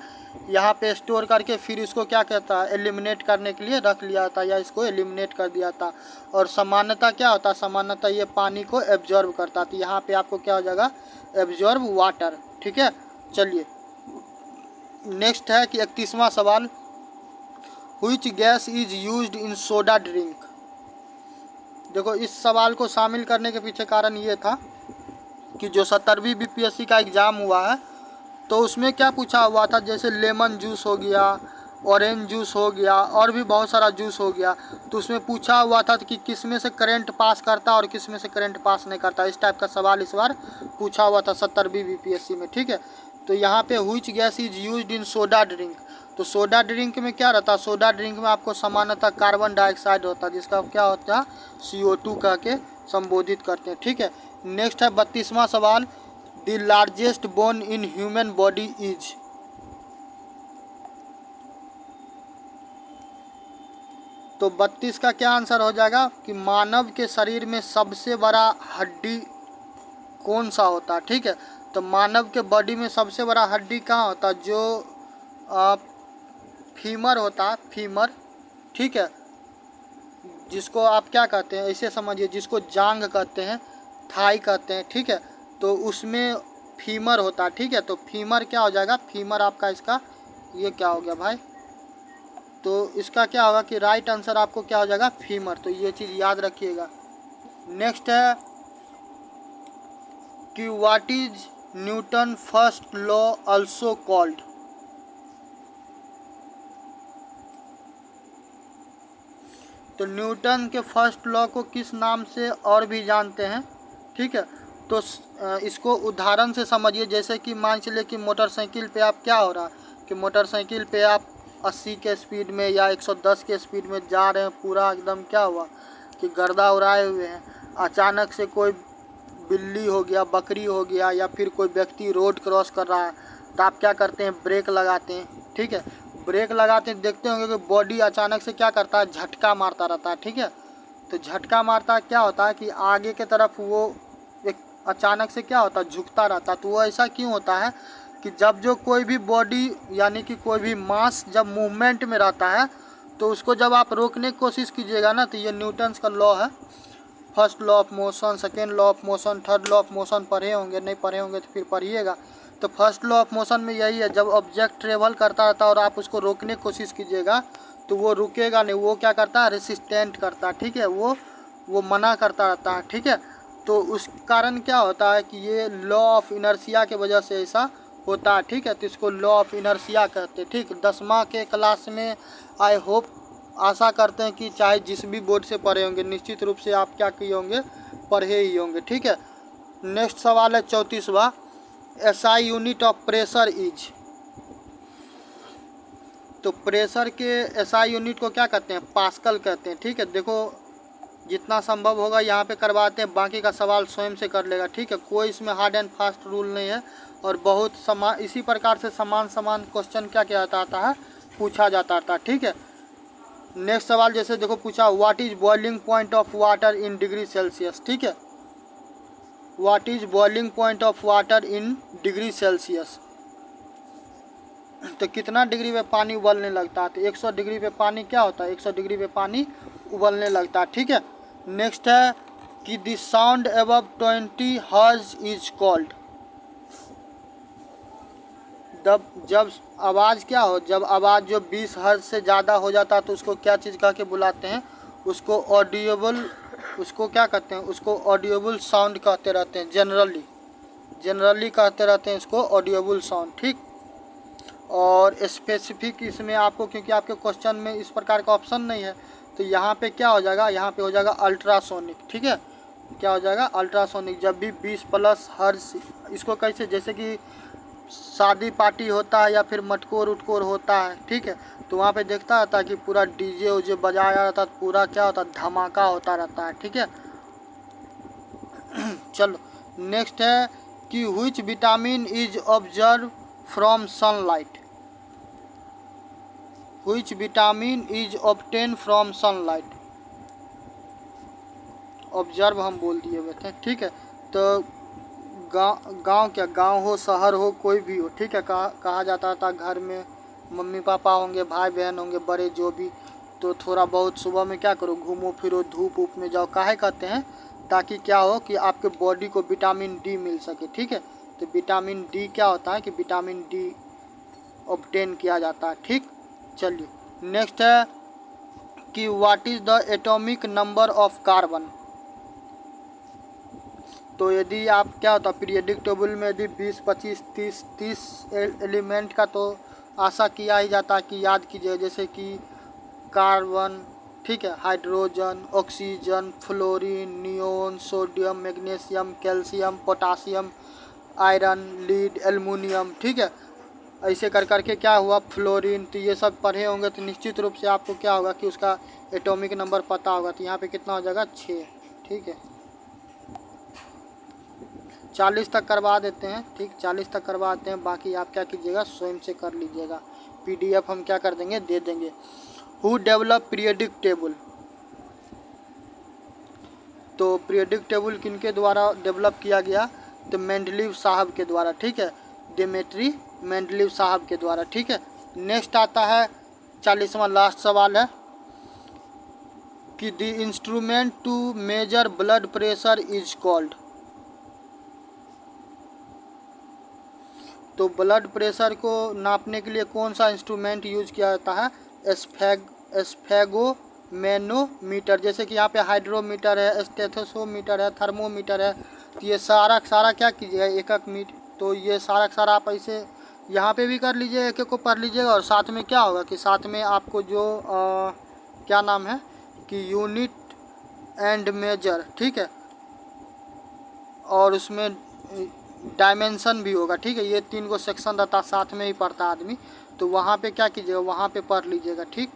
यहाँ पे स्टोर करके फिर इसको क्या कहता है, एलिमिनेट करने के लिए रख लिया जाता है या इसको एलिमिनेट कर दिया जाता। और सामान्यतः क्या होता है, सामान्यतः ये पानी को एब्जॉर्ब करता है, तो यहाँ पे आपको क्या हो जाएगा, एब्जॉर्ब वाटर, ठीक है। चलिए, नेक्स्ट है कि 31वां सवाल, which gas is used in soda drink. देखो, इस सवाल को शामिल करने के पीछे कारण ये था कि जो 70वीं बीपीएससी का एग्ज़ाम हुआ है तो उसमें क्या पूछा हुआ था, जैसे लेमन जूस हो गया, ऑरेंज जूस हो गया और भी बहुत सारा जूस हो गया, तो उसमें पूछा हुआ था कि किस में से करंट पास करता और किस में से करंट पास नहीं करता। इस टाइप का सवाल इस बार पूछा हुआ था 70वीं बीपीएससी में, ठीक है। तो यहाँ पे which gas is used in soda drink, तो सोडा ड्रिंक में क्या रहता है, सोडा ड्रिंक में आपको सामान्यतः कार्बन डाइऑक्साइड होता है, जिसका क्या होता है CO2 कह के संबोधित करते हैं, ठीक है। नेक्स्ट है 32वां सवाल, the largest bone in human body is. तो 32 का क्या आंसर हो जाएगा कि मानव के शरीर में सबसे बड़ा हड्डी कौन सा होता है, ठीक है। तो मानव के बॉडी में सबसे बड़ा हड्डी कहाँ होता है, जो फीमर होता है, फीमर, ठीक है, जिसको आप क्या कहते हैं, ऐसे समझिए, जिसको जांग कहते हैं, थाई कहते हैं, ठीक है। तो उसमें फीमर होता है, ठीक है। तो फीमर क्या हो जाएगा, फीमर आपका इसका ये क्या हो गया भाई, तो इसका क्या होगा कि राइट आंसर आपको क्या हो जाएगा, फीमर। तो ये चीज़ याद रखिएगा। नेक्स्ट है कि what is Newton first law also called. तो न्यूटन के फर्स्ट लॉ को किस नाम से और भी जानते हैं, ठीक है। तो इसको उदाहरण से समझिए, जैसे कि मान चलिए कि मोटरसाइकिल पे आप क्या हो रहा कि मोटरसाइकिल पे आप 80 के स्पीड में या 110 के स्पीड में जा रहे हैं, पूरा एकदम क्या हुआ कि गर्दा उड़ाए हुए हैं, अचानक से कोई बिल्ली हो गया, बकरी हो गया, या फिर कोई व्यक्ति रोड क्रॉस कर रहा है, तो आप क्या करते हैं, ब्रेक लगाते हैं, ठीक है। ब्रेक लगाते हैं, देखते होंगे कि बॉडी अचानक से क्या करता है, झटका मारता रहता है, ठीक है। तो झटका मारता है, क्या होता है कि आगे के तरफ वो एक अचानक से क्या होता है, झुकता रहता है। तो वो ऐसा क्यों होता है कि जब जो कोई भी बॉडी यानी कि कोई भी मास जब मूवमेंट में रहता है तो उसको जब आप रोकने की कोशिश कीजिएगा ना, तो ये न्यूटन्स का लॉ है, first law of motion, second law of motion, third law of motion पढ़े होंगे, नहीं पढ़े होंगे तो फिर पढ़िएगा। तो फर्स्ट लॉ ऑफ मोशन में यही है, जब ऑब्जेक्ट ट्रेवल करता रहता है और आप उसको रोकने की कोशिश कीजिएगा तो वो रुकेगा नहीं, वो क्या करता है, रेसिस्टेंट करता है, ठीक है, वो मना करता रहता है, ठीक है। तो उस कारण क्या होता है कि ये लॉ ऑफ इनर्शिया के वजह से ऐसा होता है, ठीक है। तो इसको लॉ ऑफ इनर्शिया कहते हैं, ठीक। 10वां के क्लास में आई होप, आशा करते हैं कि चाहे जिस भी बोर्ड से पढ़े होंगे निश्चित रूप से आप क्या किए होंगे, पढ़े ही होंगे, ठीक है। नेक्स्ट सवाल है 34वां, SI unit of pressure is. तो प्रेशर के एसआई यूनिट को क्या कहते हैं, पास्कल कहते हैं, ठीक है। देखो जितना संभव होगा यहाँ पे करवाते हैं, बाकी का सवाल स्वयं से कर लेगा, ठीक है। कोई इसमें हार्ड एंड फास्ट रूल नहीं है और बहुत इसी प्रकार से समान क्वेश्चन क्या किया जाता है, पूछा जाता था, ठीक है। नेक्स्ट सवाल जैसे देखो पूछा, what is boiling point of water in degree Celsius, ठीक है। What is boiling point of water in degree Celsius. तो कितना डिग्री पे पानी उबलने लगता है, तो 100 डिग्री पे पानी क्या होता है, 100 डिग्री पे पानी उबलने लगता है, ठीक है। नेक्स्ट है कि the sound above 20 hertz is called. जब आवाज़ क्या हो, जब आवाज़ जो 20 हर्ट्ज से ज़्यादा हो जाता है तो उसको क्या चीज़ कह के बुलाते हैं, उसको ऑडिएबल, उसको क्या कहते हैं, उसको ऑडिएबल साउंड कहते रहते हैं, जनरली कहते रहते हैं इसको ऑडिएबल साउंड, ठीक। और स्पेसिफिक इसमें आपको, क्योंकि आपके क्वेश्चन में इस प्रकार का ऑप्शन नहीं है, तो यहाँ पे क्या हो जाएगा, यहाँ पे हो जाएगा अल्ट्रासोनिक, ठीक है। क्या हो जाएगा, अल्ट्रासोनिक। जब भी 20+ हर्ट्ज, इसको कैसे, जैसे कि शादी पार्टी होता है या फिर मटकोर उटकोर होता है, ठीक है, तो वहाँ पे देखता रहता है कि पूरा डीजे उजे बजाया रहता है, पूरा क्या होता है, धमाका होता रहता है, ठीक है। चलो नेक्स्ट है कि which vitamin is observe from sunlight. Which vitamin is obtain from sunlight. Observe हम बोल दिए हुए थे, ठीक है। तो गांव क्या, गांव हो शहर हो कोई भी हो, ठीक है, कहा जाता था घर में मम्मी पापा होंगे, भाई बहन होंगे, बड़े जो भी, तो थोड़ा बहुत सुबह में क्या करो, घूमो फिरो, धूप ऊप में जाओ, काहे कहते हैं, ताकि क्या हो कि आपके बॉडी को विटामिन डी मिल सके, ठीक है। तो विटामिन डी क्या होता है कि विटामिन डी ऑब्टेन किया जाता है, ठीक। चलिए नेक्स्ट है कि what is the atomic number of carbon. तो यदि आप क्या होता, पीरियडिक टेबल में यदि 20, 25, 30 एलिमेंट का तो आशा किया ही जाता है कि याद कीजिए, जैसे कि कार्बन, ठीक है, hydrogen, oxygen, fluorine, neon, sodium, magnesium, calcium, potassium, iron, lead, aluminium, ठीक है। ऐसे कर करके क्या हुआ, फ्लोरीन, तो ये सब पढ़े होंगे तो निश्चित रूप से आपको क्या होगा कि उसका एटॉमिक नंबर पता होगा। तो यहाँ पे कितना हो जाएगा, 6, ठीक है। 40 तक करवा देते हैं, ठीक, 40 तक करवाते हैं, बाकी आप क्या कीजिएगा, स्वयं से कर लीजिएगा, PDF हम क्या कर देंगे, दे देंगे। Who develop periodic table. तो पीरियडिक टेबल किनके द्वारा डेवलप किया गया, तो मेंडलीव साहब के द्वारा, ठीक है, डेमेट्री मेंडलीव साहब के द्वारा, ठीक है। नेक्स्ट आता है 40वां लास्ट सवाल है कि the instrument to measure blood pressure is called. तो ब्लड प्रेशर को नापने के लिए कौन सा इंस्ट्रूमेंट यूज किया जाता है, एस्फेगोमेनोमीटर। जैसे कि यहाँ पे हाइड्रोमीटर है, स्टेथोसोमीटर है, थर्मोमीटर है, तो ये सारा क्या कीजिएगा, एक मीटर, तो ये सारा आप ऐसे यहाँ पे भी कर लीजिए, एक को पढ़ लीजिएगा। और साथ में क्या होगा कि साथ में आपको जो क्या नाम है कि यूनिट एंड मेजर, ठीक है, और उसमें डायमेंशन भी होगा, ठीक है। ये 3 को सेक्शन रहता साथ में ही पढ़ता आदमी, तो वहाँ पे क्या कीजिएगा, वहाँ पे पढ़ लीजिएगा, ठीक।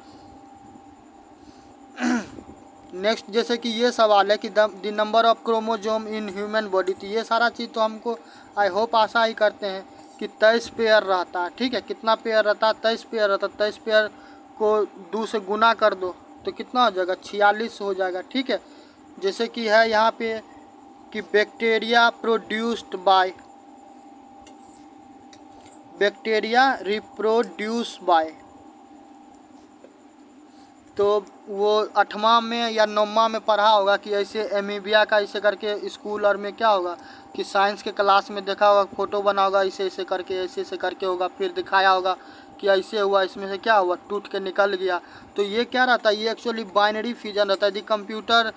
नेक्स्ट जैसे कि ये सवाल है कि the number of chromosome in human body. तो ये सारा चीज़ तो हमको आई होप आशा ही करते हैं कि 23 पेयर रहता है, ठीक है। कितना पेयर रहता है, 23 पेयर रहता है। 23 पेयर को 2 से गुना कर दो तो कितना हो जाएगा, 46 हो जाएगा, ठीक है। जैसे कि है यहाँ पे कि बैक्टीरिया रिप्रोड्यूस बाय तो वो 8वां में या 9वां में पढ़ा होगा कि ऐसे एमीबिया का ऐसे करके स्कूल और में क्या होगा कि साइंस के क्लास में देखा होगा, फोटो बना होगा ऐसे ऐसे करके, ऐसे ऐसे करके होगा, फिर दिखाया होगा कि ऐसे हुआ, इसमें से क्या हुआ, टूट के निकल गया। तो ये क्या रहता है, ये एक्चुअली बाइनरी फिजन रहता है। यदि कंप्यूटर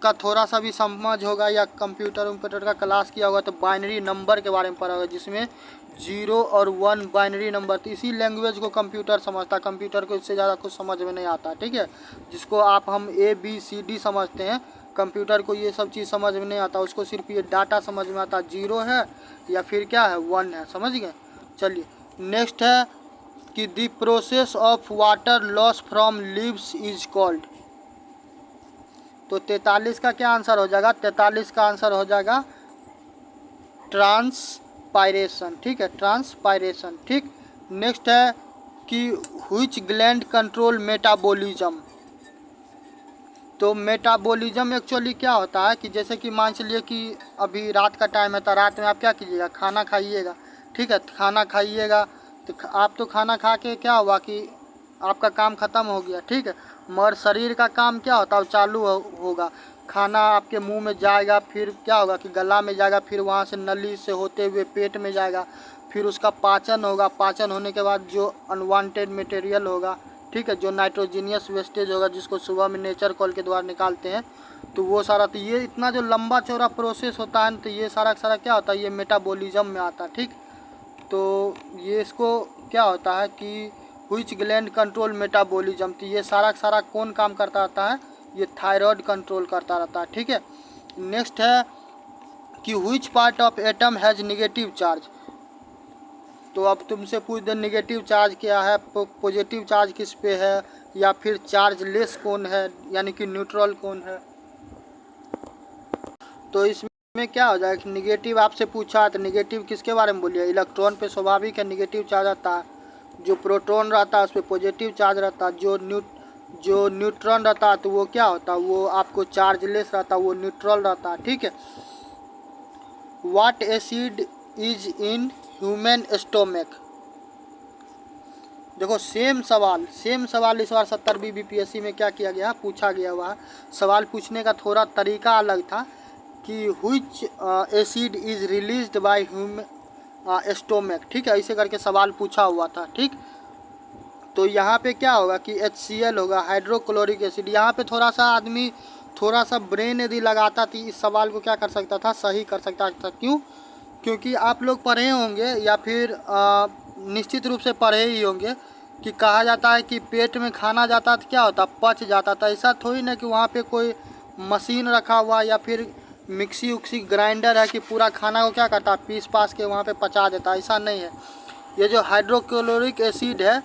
का थोड़ा सा भी समझ होगा या कंप्यूटर का क्लास किया होगा तो बाइनरी नंबर के बारे में पढ़ा होगा, जिसमें 0 और 1 बाइनरी नंबर। तो इसी लैंग्वेज को कंप्यूटर समझता है, कंप्यूटर को इससे ज़्यादा कुछ समझ में नहीं आता, ठीक है। जिसको आप हम ABCD समझते हैं, कंप्यूटर को ये सब चीज़ समझ में नहीं आता, उसको सिर्फ ये डाटा समझ में आता, 0 है या फिर क्या है 1 है, समझ गए। चलिए नेक्स्ट है कि the process of water loss from leaves is called. तो 43 का क्या आंसर हो जाएगा, 43 का आंसर हो जाएगा ट्रांसपायरेशन, ठीक है, ट्रांसपायरेशन, ठीक। नेक्स्ट है कि व्हिच ग्लैंड कंट्रोल मेटाबॉलिज्म। तो मेटाबॉलिज्म एक्चुअली क्या होता है कि जैसे कि मान चलिए कि अभी रात का टाइम है, तो रात में आप क्या कीजिएगा, खाना खाइएगा, ठीक है। खाना खाइएगा तो आप तो खाना खा के क्या हुआ कि आपका काम ख़त्म हो गया, ठीक है। मगर शरीर का काम क्या होता है, चालू होगा। खाना आपके मुंह में जाएगा, फिर क्या होगा कि गला में जाएगा, फिर वहाँ से नली से होते हुए पेट में जाएगा, फिर उसका पाचन होगा। पाचन होने के बाद जो अनवांटेड मटेरियल होगा, ठीक है, जो नाइट्रोजीनियस वेस्टेज होगा, जिसको सुबह में नेचर कॉल के द्वारा निकालते हैं, तो वो सारा, तो ये इतना जो लंबा चौड़ा प्रोसेस होता है, तो ये सारा क्या होता है, ये मेटाबॉलिज्म में आता है, ठीक। तो ये इसको क्या होता है कि व्हिच ग्लैंड कंट्रोल मेटाबॉलिज्म, तो ये सारा कौन काम करता रहता है, ये थायराइड कंट्रोल करता रहता है, ठीक है। नेक्स्ट है कि which part of atom has negative charge. तो अब तुमसे पूछ दे नेगेटिव चार्ज क्या है, पॉजिटिव चार्ज किस पे है, या फिर चार्ज लेस कौन है, यानी कि न्यूट्रल कौन है। तो इसमें क्या हो जाएगा कि नेगेटिव आपसे पूछा तो नेगेटिव किसके बारे में बोलिए, इलेक्ट्रॉन पे स्वाभाविक है नेगेटिव चार्ज आता है। जो प्रोटॉन रहता है उस पर पॉजिटिव चार्ज रहता है। जो न्यूट्रॉन रहता है तो वो क्या होता है, वो आपको चार्ज लेस रहता है, वो न्यूट्रल रहता है, ठीक है। What acid is in human stomach. देखो सेम सवाल इस बार 70वीं BPSC में क्या किया गया, पूछा गया हुआ। सवाल पूछने का थोड़ा तरीका अलग था कि which acid is released by human stomach, ठीक है, ऐसे करके सवाल पूछा हुआ था, ठीक। तो यहाँ पे क्या होगा कि HCl होगा, हाइड्रोक्लोरिक एसिड। यहाँ पे थोड़ा सा आदमी थोड़ा सा ब्रेन यदि लगाता तो इस सवाल को क्या कर सकता था, सही कर सकता था। क्यों? क्योंकि आप लोग पढ़े होंगे या फिर निश्चित रूप से पढ़े ही होंगे कि कहा जाता है कि पेट में खाना जाता तो क्या होता, पच जाता था। ऐसा थोड़ी ना कि वहाँ पे कोई मशीन रखा हुआ या फिर मिक्सी उक्सी ग्राइंडर है कि पूरा खाना को क्या करता, पीस पास के वहाँ पे पचा देता, ऐसा नहीं है। ये जो हाइड्रोक्लोरिक एसिड है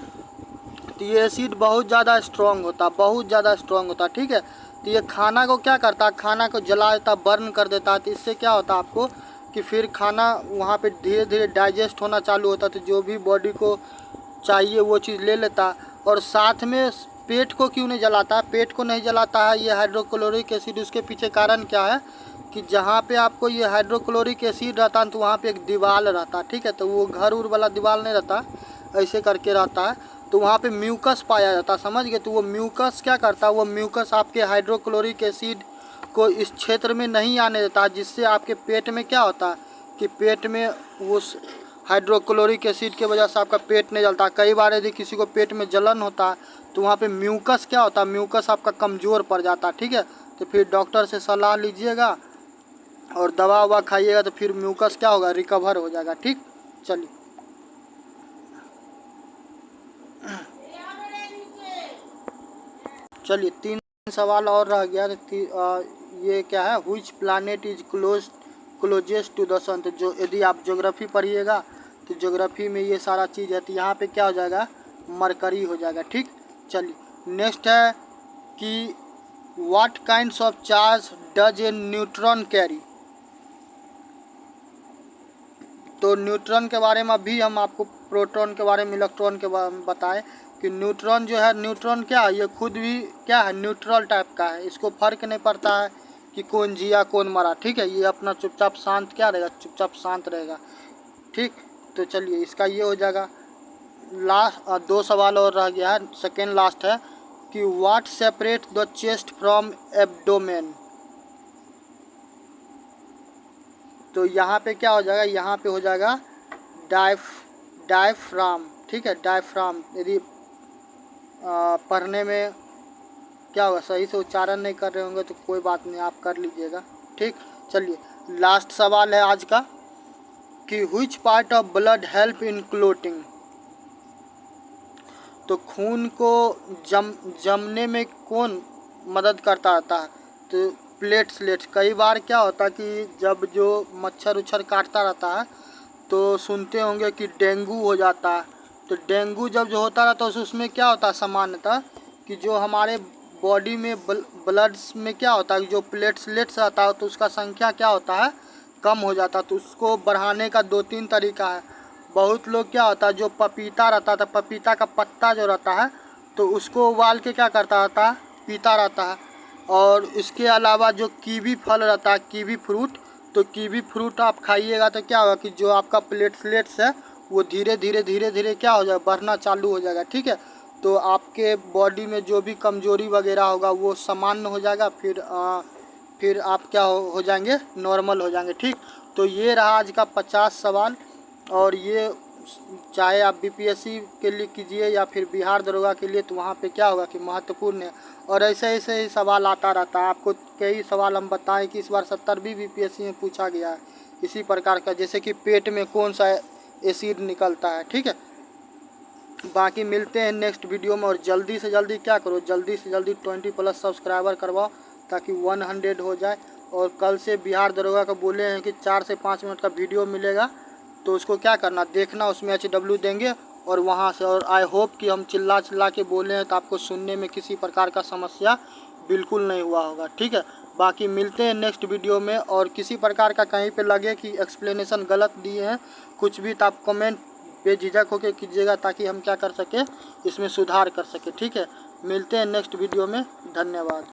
तो ये एसिड बहुत ज़्यादा स्ट्रॉन्ग होता, बहुत ज़्यादा स्ट्रॉन्ग होता, ठीक है। तो ये खाना को क्या करता, खाना को जला देता, बर्न कर देता। तो इससे क्या होता आपको कि फिर खाना वहाँ पे धीरे धीरे डाइजेस्ट होना चालू होता, तो जो भी बॉडी को चाहिए वो चीज़ ले लेता। और साथ में पेट को क्यों नहीं जलाता, पेट को नहीं जलाता है ये हाइड्रोक्लोरिक एसिड। उसके पीछे कारण क्या है कि जहाँ पे आपको ये हाइड्रोक्लोरिक एसिड रहता है तो वहाँ पे एक दीवार रहता, ठीक है। तो वो घर उर वाला दीवार नहीं रहता, ऐसे करके रहता है, तो वहाँ पे म्यूकस पाया जाता, समझ गए। तो वो म्यूकस क्या करता है, वो म्यूकस आपके हाइड्रोक्लोरिक एसिड को इस क्षेत्र में नहीं आने देता, जिससे आपके पेट में क्या होता है कि पेट में उस हाइड्रोक्लोरिक एसिड के वजह से आपका पेट नहीं जलता। कई बार यदि किसी को पेट में जलन होता है तो वहाँ पे म्यूकस क्या होता है, म्यूकस आपका कमज़ोर पड़ जाता है, ठीक है। तो फिर डॉक्टर से सलाह लीजिएगा और दवा ववा खाइएगा, तो फिर म्यूकस क्या होगा, रिकवर हो जाएगा, ठीक। चलिए चलिए 3 सवाल और रह गया। ये क्या है, which planet is closest to the sun. तो जो यदि आप ज्योग्राफी पढ़िएगा तो ज्योग्राफी में ये सारा चीज़ है, तो यहाँ पे क्या हो जाएगा, मरकरी हो जाएगा, ठीक। चलिए नेक्स्ट है कि what kinds of charge does a neutron carry. तो न्यूट्रॉन के बारे में अभी हम आपको प्रोटॉन के बारे में, इलेक्ट्रॉन के बारे में बताएं कि न्यूट्रॉन जो है, न्यूट्रॉन क्या है, ये खुद भी क्या है, न्यूट्रल टाइप का है। इसको फर्क नहीं पड़ता है कि कौन जिया कौन मरा, ठीक है। ये अपना चुपचाप शांत क्या रहेगा, चुपचाप शांत रहेगा, ठीक। तो चलिए इसका ये हो जाएगा। लास्ट 2 सवाल और रह गया है, सेकेंड लास्ट है कि what separate the chest from abdomen. तो यहाँ पे क्या हो जाएगा, यहाँ पे हो जाएगा डायफ्राम। ठीक है, डायफ्राम। यदि पढ़ने में क्या होगा, सही से उच्चारण नहीं कर रहे होंगे तो कोई बात नहीं, आप कर लीजिएगा। ठीक, चलिए लास्ट सवाल है आज का कि which part of blood help in clotting. तो खून को जमने में कौन मदद करता रहता है, तो प्लेटलेट्स। कई बार क्या होता है कि जब जो मच्छर उच्छर काटता रहता है तो सुनते होंगे कि डेंगू हो जाता है। तो डेंगू जब जो होता रहता है उसमें क्या होता है सामान्यतः कि जो हमारे बॉडी में ब्लड्स में क्या होता है, जो प्लेटलेट्स रहता है तो उसका संख्या क्या होता है, कम हो जाता है। तो उसको बढ़ाने का 2-3 तरीका है। बहुत लोग क्या होता है, जो पपीता रहता था, पपीता का पत्ता जो रहता है तो उसको उबाल के क्या करता रहता है, पीता रहता है। और इसके अलावा जो कीवी फल रहता है, कीवी फ्रूट, तो कीवी फ्रूट आप खाइएगा तो क्या होगा कि जो आपका प्लेटलेट्स है वो धीरे धीरे क्या हो जाएगा, बढ़ना चालू हो जाएगा। ठीक है, तो आपके बॉडी में जो भी कमजोरी वगैरह होगा वो सामान्य हो जाएगा, फिर आप क्या हो जाएंगे, नॉर्मल हो जाएंगे। ठीक, तो ये रहा आज का 50 सवाल। और ये चाहे आप बीपीएससी के लिए कीजिए या फिर बिहार दरोगा के लिए, तो वहाँ पे क्या होगा कि महत्वपूर्ण है। और ऐसे ही सवाल आता रहता है। आपको कई सवाल हम बताएं कि इस बार 70वीं बीपीएससी में पूछा गया है इसी प्रकार का, जैसे कि पेट में कौन सा एसिड निकलता है। ठीक है, बाकी मिलते हैं नेक्स्ट वीडियो में। और जल्दी से जल्दी क्या करो, जल्दी से जल्दी 20+ सब्सक्राइबर करवाओ ताकि 100 हो जाए। और कल से बिहार दरोगा को बोले हैं कि 4 से 5 मिनट का वीडियो मिलेगा, तो उसको क्या करना, देखना, उसमें HW देंगे और वहाँ से। और आई होप कि हम चिल्ला के बोले हैं तो आपको सुनने में किसी प्रकार का समस्या बिल्कुल नहीं हुआ होगा। ठीक है, बाकी मिलते हैं नेक्स्ट वीडियो में। और किसी प्रकार का कहीं पे लगे कि एक्सप्लेनेशन गलत दिए हैं कुछ भी, तो आप कमेंट बेझिझक होकर कीजिएगा ताकि हम क्या कर सके, इसमें सुधार कर सके। ठीक है, मिलते हैं नेक्स्ट वीडियो में। धन्यवाद।